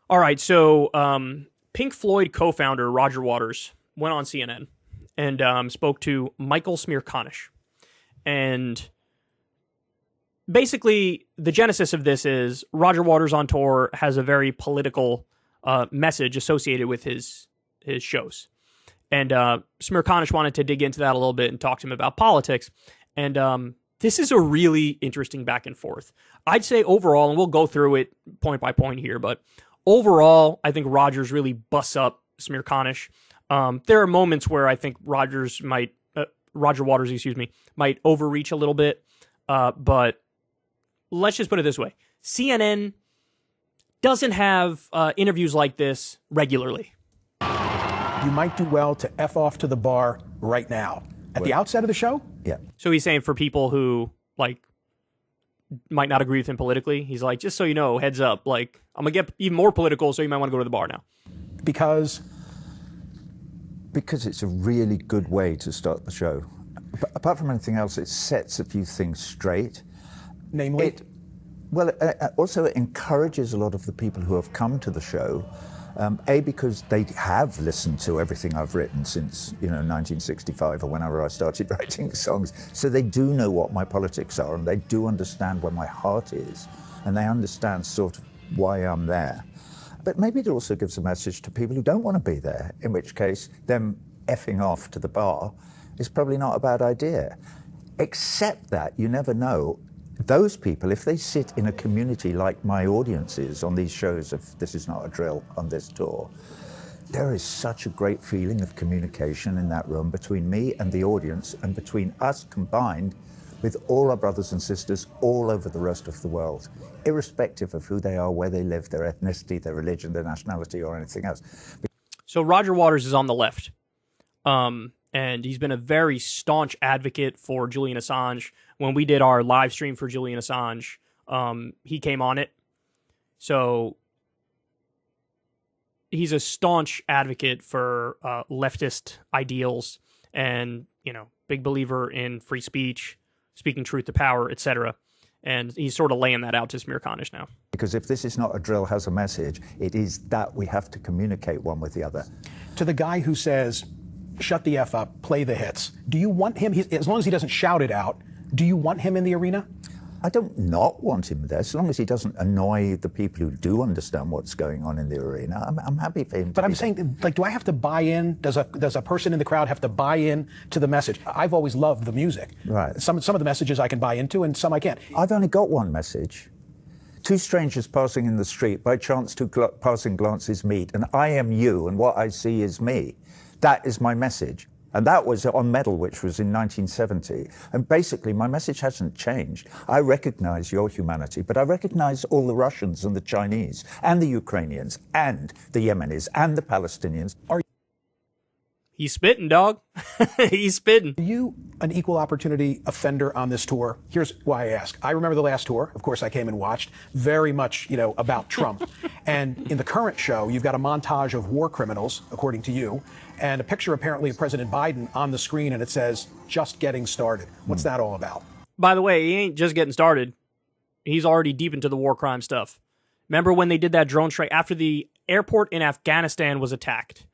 All right, so Pink Floyd co-founder Roger Waters went on CNN and spoke to Michael Smirkanish. And basically, the genesis of this is Roger Waters on tour has a very political message associated with his shows. And Smirkanish wanted to dig into that a little bit and talk to him about politics. And this is a really interesting back and forth. I'd say overall, and we'll go through it point by point here, but overall, I think Rogers really busts up Smirkanish. There are moments where I think Roger Waters, might overreach a little bit. But let's just put it this way. CNN doesn't have interviews like this regularly. You might do well to F off to the bar right now. At the outset of the show? Yeah. So he's saying for people who, like, might not agree with him politically, he's like, just so you know, heads up, like, I'm going to get even more political, so you might want to go to the bar now. Because it's a really good way to start the show. But apart from anything else, it sets a few things straight. Namely? Also it encourages a lot of the people who have come to the show, because they have listened to everything I've written since, 1965 or whenever I started writing songs. So they do know what my politics are, and they do understand where my heart is, and they understand sort of why I'm there. But maybe it also gives a message to people who don't want to be there, in which case them effing off to the bar is probably not a bad idea. Except that you never know. Those people, if they sit in a community like my audience is on these shows of This Is Not a Drill on this tour, there is such a great feeling of communication in that room between me and the audience, and between us combined with all our brothers and sisters all over the rest of the world, irrespective of who they are, where they live, their ethnicity, their religion, their nationality, or anything else. So Roger Waters is on the left. And he's been a very staunch advocate for Julian Assange. When we did our live stream for Julian Assange, he came on it. So he's a staunch advocate for leftist ideals and, big believer in free speech, speaking truth to power, etc. And he's sort of laying that out to Smirkanish now. Because if This Is Not a Drill has a message, it is that we have to communicate one with the other. To the guy who says, shut the F up, play the hits, do you want him, as long as he doesn't shout it out, do you want him in the arena? I don't not want him there, as long as he doesn't annoy the people who do understand what's going on in the arena. I'm happy for him. But I'm saying, like, do I have to buy in? Does a person in the crowd have to buy in to the message? I've always loved the music. Right. Some of the messages I can buy into, and some I can't. I've only got one message. Two strangers passing in the street, by chance two passing glances meet, and I am you, and what I see is me. That is my message. And that was on Medal, which was in 1970. And basically, my message hasn't changed. I recognize your humanity, but I recognize all the Russians and the Chinese and the Ukrainians and the Yemenis and the Palestinians. He's spitting, dog. He's spitting. Are you an equal opportunity offender on this tour? Here's why I ask. I remember the last tour. Of course, I came and watched. Very much, about Trump. And in the current show, you've got a montage of war criminals, according to you, and a picture apparently of President Biden on the screen, and it says, just getting started. What's that all about? By the way, he ain't just getting started. He's already deep into the war crime stuff. Remember when they did that drone strike after the airport in Afghanistan was attacked?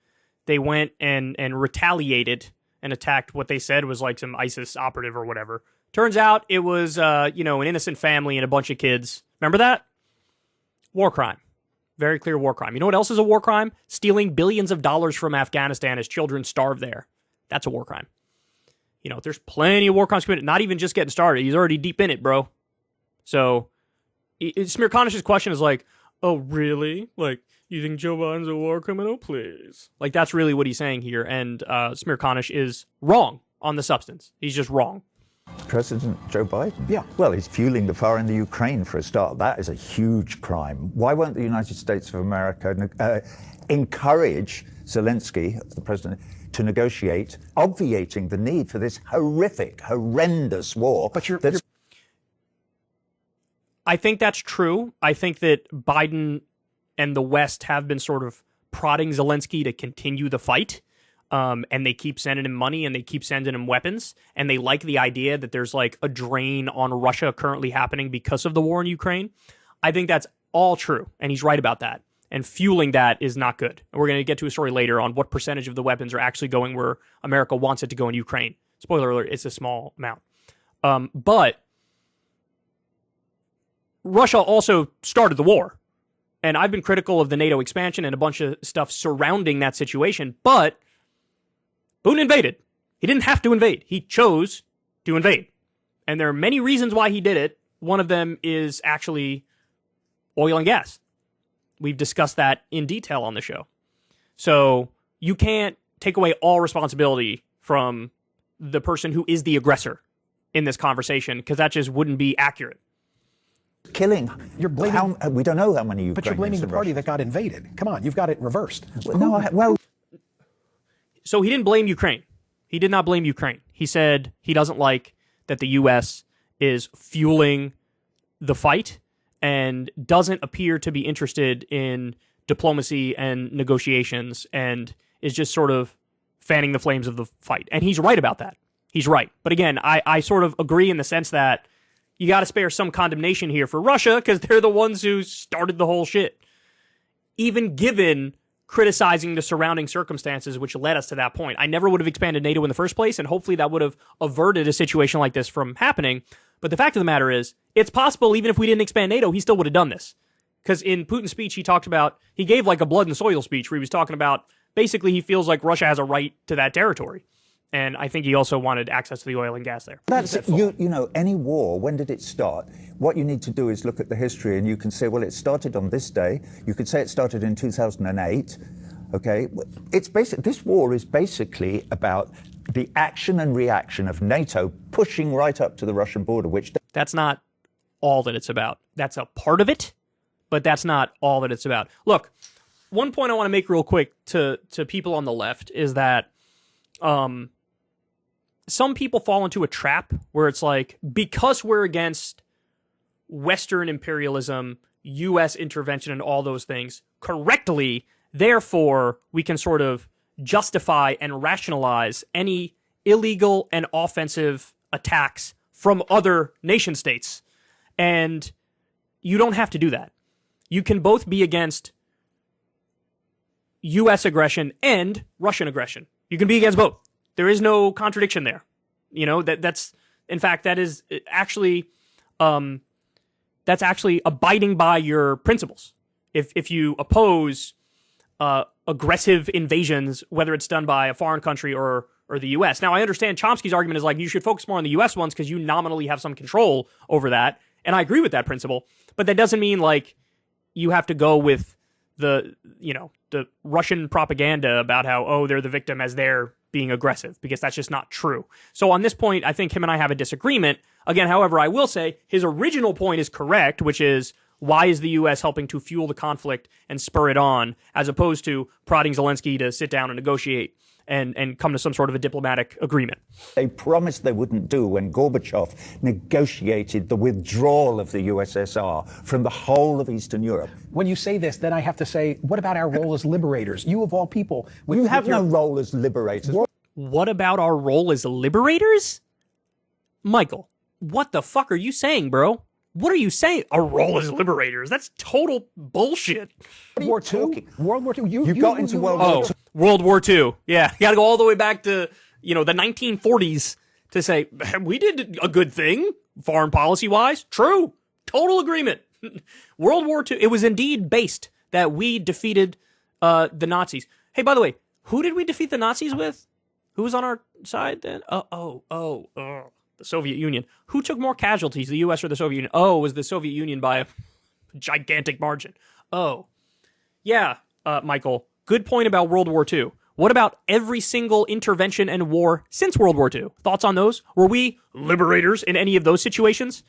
They went and retaliated and attacked what they said was like some ISIS operative or whatever. Turns out it was, an innocent family and a bunch of kids. Remember that? War crime. Very clear war crime. You know what else is a war crime? Stealing billions of dollars from Afghanistan as children starve there. That's a war crime. There's plenty of war crimes committed. Not even just getting started. He's already deep in it, bro. So, Smirkanish's question is like, oh, really? Like, you think Joe Biden's a war criminal? Please. Like, that's really what he's saying here. And Smirkanish is wrong on the substance. He's just wrong. President Joe Biden? Yeah. Well, he's fueling the fire in the Ukraine for a start. That is a huge crime. Why won't the United States of America encourage Zelensky, the president, to negotiate, obviating the need for this horrific, horrendous war? But I think that's true. I think that Biden and the West have been sort of prodding Zelensky to continue the fight. And they keep sending him money and they keep sending him weapons. And they like the idea that there's like a drain on Russia currently happening because of the war in Ukraine. I think that's all true. And he's right about that. And fueling that is not good. And we're going to get to a story later on what percentage of the weapons are actually going where America wants it to go in Ukraine. Spoiler alert, it's a small amount. But Russia also started the war. And I've been critical of the NATO expansion and a bunch of stuff surrounding that situation. But Putin invaded. He didn't have to invade. He chose to invade. And there are many reasons why he did it. One of them is actually oil and gas. We've discussed that in detail on the show. So you can't take away all responsibility from the person who is the aggressor in this conversation, because that just wouldn't be accurate. Killing. You're blaming. We don't know how many Ukrainians. But you're blaming the party Russia. that got invaded. Come on, you've got it reversed. So he didn't blame Ukraine. He did not blame Ukraine. He said he doesn't like that the U.S. is fueling the fight and doesn't appear to be interested in diplomacy and negotiations and is just sort of fanning the flames of the fight. And he's right about that. He's right. But again, I sort of agree in the sense that you got to spare some condemnation here for Russia because they're the ones who started the whole shit. Even given criticizing the surrounding circumstances which led us to that point. I never would have expanded NATO in the first place, and hopefully that would have averted a situation like this from happening. But the fact of the matter is, it's possible even if we didn't expand NATO, he still would have done this. Because in Putin's speech, he gave like a blood and soil speech where he was talking about, basically he feels like Russia has a right to that territory. And I think he also wanted access to the oil and gas there. That's you know, any war, when did it start? What you need to do is look at the history, and you can say, well, it started on this day. You could say it started in 2008. Okay, this war is basically about the action and reaction of NATO pushing right up to the Russian border, which that's not all that it's about. That's a part of it, but that's not all that it's about. Look, one point I want to make real quick to people on the left is that some people fall into a trap where it's like, because we're against Western imperialism, U.S. intervention, and all those things correctly, therefore we can sort of justify and rationalize any illegal and offensive attacks from other nation states. And you don't have to do that. You can both be against U.S. aggression and Russian aggression. You can be against both. There is no contradiction there. You know, that's in fact, that is actually, that's actually abiding by your principles. If you oppose aggressive invasions, whether it's done by a foreign country or the U.S. Now, I understand Chomsky's argument is like, you should focus more on the U.S. ones because you nominally have some control over that. And I agree with that principle. But that doesn't mean like you have to go with the Russian propaganda about how, oh, they're the victim as they're being aggressive, because that's just not true. So on this point, I think him and I have a disagreement. Again, however, I will say his original point is correct, which is, why is the U.S. helping to fuel the conflict and spur it on, as opposed to prodding Zelensky to sit down and negotiate and come to some sort of a diplomatic agreement? They promised they wouldn't do when Gorbachev negotiated the withdrawal of the USSR from the whole of Eastern Europe. When you say this, then I have to say, what about our role as liberators? You of all people. You have no role as liberators. What about our role as liberators? Michael, what the fuck are you saying, bro? What are you saying? Our role as liberators? That's total bullshit. World War II? World War II? You got into World War II. World War II. Yeah, you got to go all the way back to, the 1940s to say, we did a good thing, foreign policy-wise. True. Total agreement. World War II, it was indeed based that we defeated the Nazis. Hey, by the way, who did we defeat the Nazis with? Who was on our side then? The Soviet Union. Who took more casualties, the U.S. or the Soviet Union? Oh, it was the Soviet Union by a gigantic margin. Oh. Yeah, Michael, good point about World War II. What about every single intervention and war since World War II? Thoughts on those? Were we liberators in any of those situations?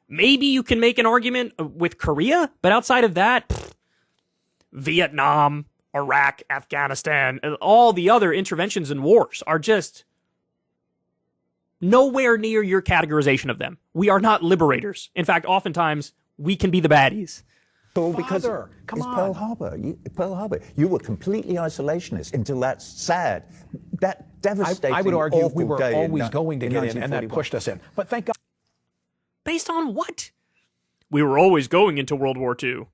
Maybe you can make an argument with Korea, but outside of that, Vietnam, Iraq, Afghanistan, and all the other interventions and wars are just nowhere near your categorization of them. We are not liberators. In fact, oftentimes, we can be the baddies. All because come on. Pearl Harbor. Pearl Harbor. You were completely isolationist until that's sad. That devastating, I would argue we were day always going to get in, and that 1941. pushed us in. But thank God. Based on what? We were always going into World War II.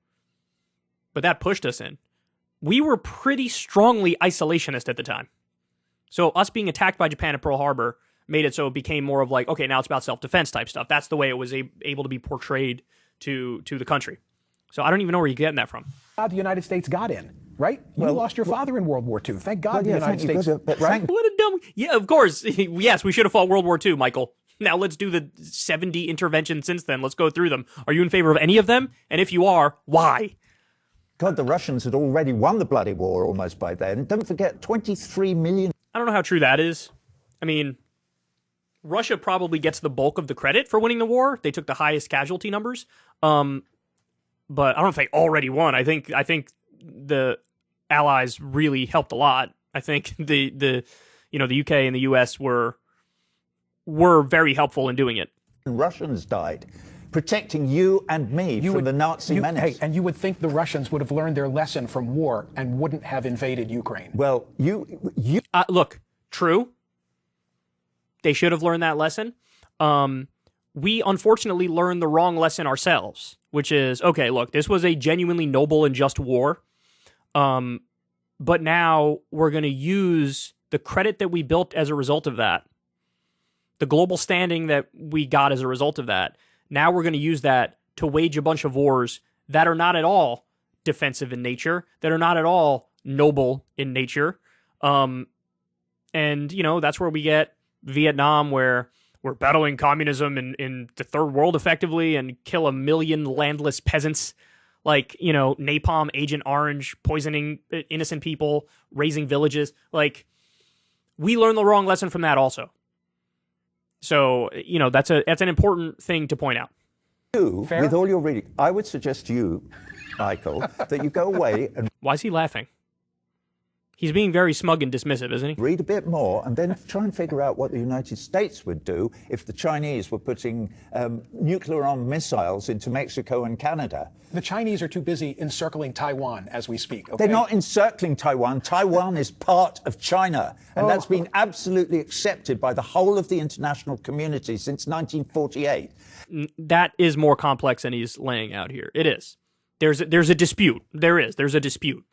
but that pushed us in. We were pretty strongly isolationist at the time. So us being attacked by Japan at Pearl Harbor made it so it became more of like, okay, now it's about self-defense type stuff. That's the way it was able to be portrayed to the country. So I don't even know where you're getting that from. The United States got in, right? You lost your father in World War II. Thank God the United States. Right? What a dumb... Yeah, of course. Yes, we should have fought World War II, Michael. Now let's do the 70 interventions since then. Let's go through them. Are you in favor of any of them? And if you are, why? God, the Russians had already won the bloody war almost by then. Don't forget, 23 million... I don't know how true that is. I mean, Russia probably gets the bulk of the credit for winning the war. They took the highest casualty numbers. But I don't know if they already won. I think the Allies really helped a lot. I think the UK and the US were very helpful in doing it. Russians died, protecting you and me from the Nazi menace. Hey, and you would think the Russians would have learned their lesson from war and wouldn't have invaded Ukraine. Well, look, true. They should have learned that lesson. We unfortunately learned the wrong lesson ourselves, which is, okay, look, this was a genuinely noble and just war. But now we're going to use the credit that we built as a result of that, the global standing that we got as a result of that. Now we're going to use that to wage a bunch of wars that are not at all defensive in nature, that are not at all noble in nature. And, that's where we get Vietnam, where we're battling communism in the third world effectively and kill 1 million landless peasants, like, napalm, Agent Orange, poisoning innocent people, razing villages. Like, we learned the wrong lesson from that also. So, that's an important thing to point out. With all your reading, I would suggest to you, Michael, that you go away and... Why is he laughing? He's being very smug and dismissive, isn't he? Read a bit more and then try and figure out what the United States would do if the Chinese were putting nuclear-armed missiles into Mexico and Canada. The Chinese are too busy encircling Taiwan as we speak. Okay? They're not encircling Taiwan. Taiwan is part of China, and that's been absolutely accepted by the whole of the international community since 1948. That is more complex than he's laying out here. It is. There's a dispute. There's a dispute.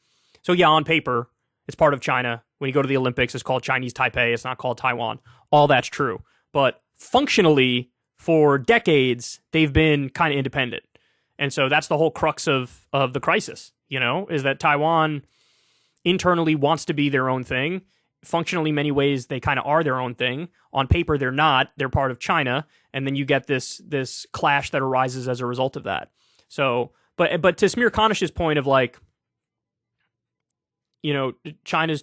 So yeah, on paper, it's part of China. When you go to the Olympics, it's called Chinese Taipei. It's not called Taiwan. All that's true. But functionally, for decades, they've been kind of independent. And so that's the whole crux of the crisis, is that Taiwan internally wants to be their own thing. Functionally, many ways, they kind of are their own thing. On paper, they're not. They're part of China. And then you get this clash that arises as a result of that. So, but to Samir Kanish's point of like, China's...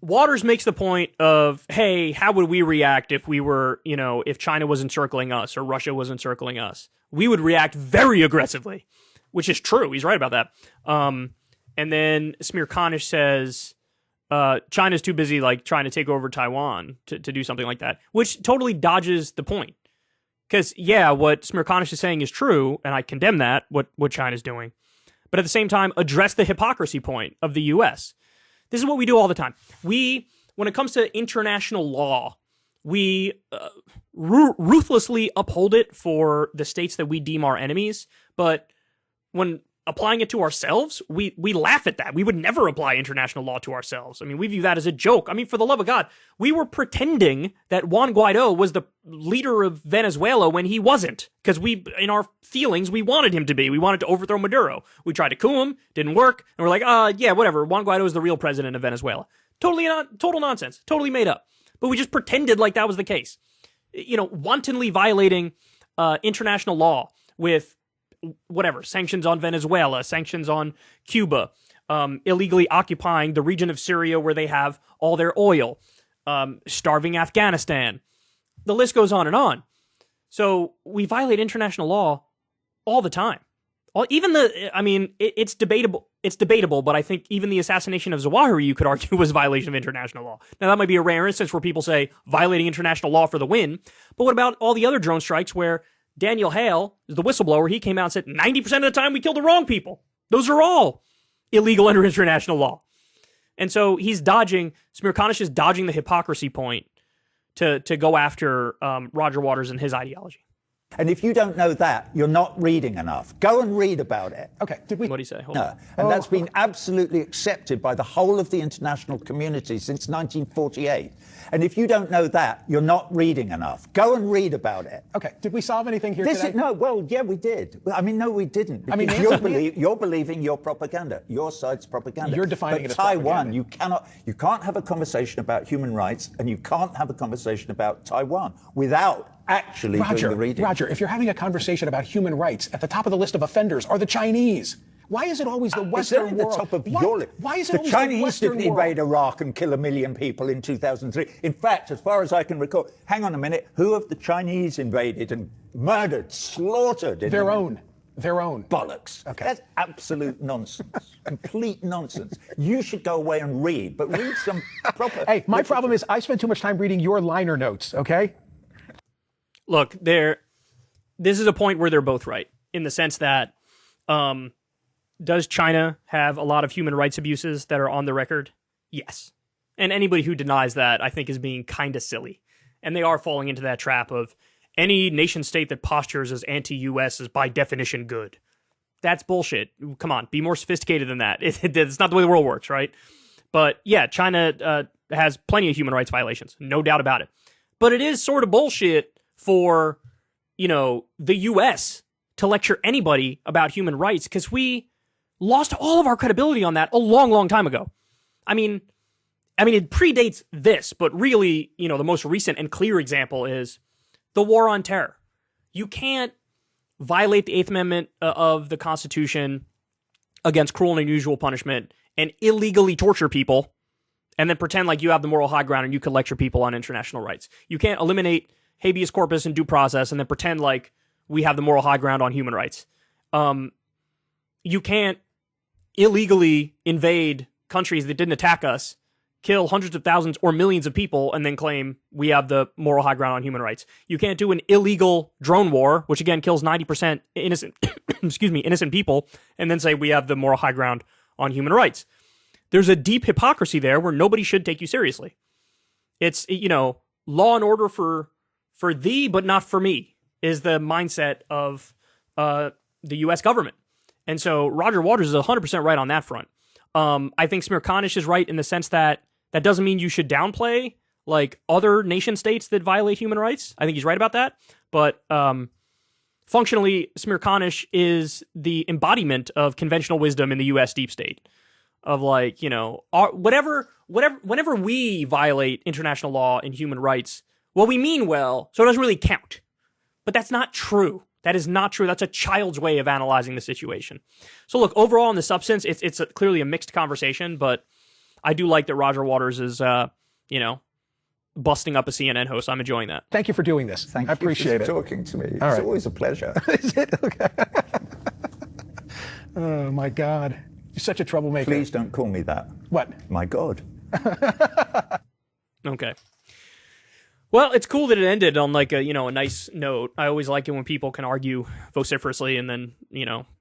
Waters makes the point of, hey, how would we react if we were, if China was encircling us or Russia was encircling us? We would react very aggressively, which is true. He's right about that. And then Samir Kanish says, China's too busy trying to take over Taiwan to do something like that, which totally dodges the point. Because, yeah, what Samir Kanish is saying is true, and I condemn that, what China's doing. But at the same time, address the hypocrisy point of the U.S. This is what we do all the time. When it comes to international law, we ruthlessly uphold it for the states that we deem our enemies. But when applying it to ourselves, we laugh at that. We would never apply international law to ourselves. I mean, we view that as a joke. I mean, for the love of God, we were pretending that Juan Guaido was the leader of Venezuela when he wasn't. Because in our feelings, we wanted him to be. We wanted to overthrow Maduro. We tried to coup him, didn't work, and we're like, yeah, whatever. Juan Guaido is the real president of Venezuela. Total nonsense. Totally made up. But we just pretended like that was the case. Wantonly violating international law with whatever, sanctions on Venezuela, sanctions on Cuba, illegally occupying the region of Syria where they have all their oil, starving Afghanistan. The list goes on and on. So we violate international law all the time. It's debatable. It's debatable, but I think even the assassination of Zawahiri, you could argue, was a violation of international law. Now, that might be a rare instance where people say violating international law for the win. But what about all the other drone strikes where Daniel Hale, the whistleblower, he came out and said 90% of the time we killed the wrong people. Those are all illegal under international law. And so Samir Kanish is dodging the hypocrisy point to go after Roger Waters and his ideology. And if you don't know that, you're not reading enough. Go and read about it. Okay, did we? What do you say? Hold No. on. And that's been absolutely accepted by the whole of the international community since 1948. And if you don't know that, you're not reading enough. Go and read about it. Okay, did we solve anything here today? No, well, yeah, we did. I mean, no, we didn't. I mean, you're believing your propaganda, your side's propaganda. You're defining but it as Taiwan, propaganda. you can't have a conversation about human rights, and you can't have a conversation about Taiwan without actually doing the reading. Roger, if you're having a conversation about human rights, at the top of the list of offenders are the Chinese. Why is it always the Western world? At the top of your list. Why is it the always Chinese the Western didn't world? invade Iraq and kill 1 million people in 2003. In fact, as far as I can recall, hang on a minute, who have the Chinese invaded and murdered, slaughtered? Their own. Bollocks. Okay. That's absolute nonsense. Complete nonsense. You should go away and read, but read some proper... Hey, my problem is I spend too much time reading your liner notes, okay? Look, this is a point where they're both right, in the sense that does China have a lot of human rights abuses that are on the record? Yes. And anybody who denies that, I think, is being kind of silly. And they are falling into that trap of any nation state that postures as anti-US is by definition good. That's bullshit. Come on, be more sophisticated than that. It's not the way the world works, right? But yeah, China has plenty of human rights violations, no doubt about it. But it is sort of bullshit for, the US to lecture anybody about human rights, because we lost all of our credibility on that a long, long time ago. I mean, it predates this, but really, the most recent and clear example is the war on terror. You can't violate the 8th Amendment of the Constitution against cruel and unusual punishment and illegally torture people and then pretend like you have the moral high ground and you can lecture people on international rights. You can't eliminate habeas corpus and due process and then pretend like we have the moral high ground on human rights. You can't illegally invade countries that didn't attack us, kill hundreds of thousands or millions of people, and then claim we have the moral high ground on human rights. You can't do an illegal drone war, which again kills 90% innocent, innocent people, and then say we have the moral high ground on human rights. There's a deep hypocrisy there where nobody should take you seriously. It's, law and order for thee, but not for me, is the mindset of the U.S. government. And so Roger Waters is 100% right on that front. I think Smirkanish is right in the sense that doesn't mean you should downplay like other nation states that violate human rights. I think he's right about that. But functionally, Smirkanish is the embodiment of conventional wisdom in the U.S. deep state. Of like, whenever we violate international law and human rights, well, we mean well, so it doesn't really count. But that's not true. That is not true. That's a child's way of analyzing the situation. So look, overall in the substance, it's clearly a mixed conversation, but I do like that Roger Waters is, busting up a CNN host. I'm enjoying that. Thank you for doing this. Thank I appreciate you for it. talking to me. It's right. always a pleasure. Is it? Okay. Oh, my God. You're such a troublemaker. Please don't call me that. What? My God. Okay. Well, it's cool that it ended on like a nice note. I always like it when people can argue vociferously and then,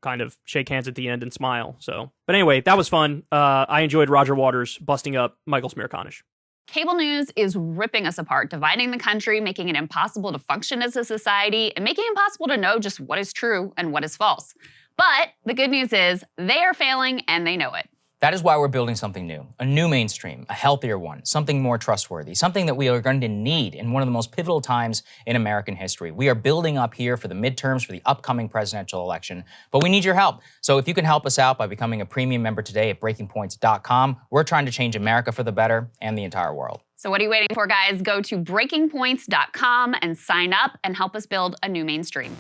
kind of shake hands at the end and smile. So, but anyway, that was fun. I enjoyed Roger Waters busting up Michael Smirkanish. Cable news is ripping us apart, dividing the country, making it impossible to function as a society, and making it impossible to know just what is true and what is false. But the good news is they are failing and they know it. That is why we're building something new, a new mainstream, a healthier one, something more trustworthy, something that we are going to need in one of the most pivotal times in American history. We are building up here for the midterms, for the upcoming presidential election, but we need your help. So if you can help us out by becoming a premium member today at breakingpoints.com, we're trying to change America for the better and the entire world. So what are you waiting for, guys? Go to breakingpoints.com and sign up and help us build a new mainstream.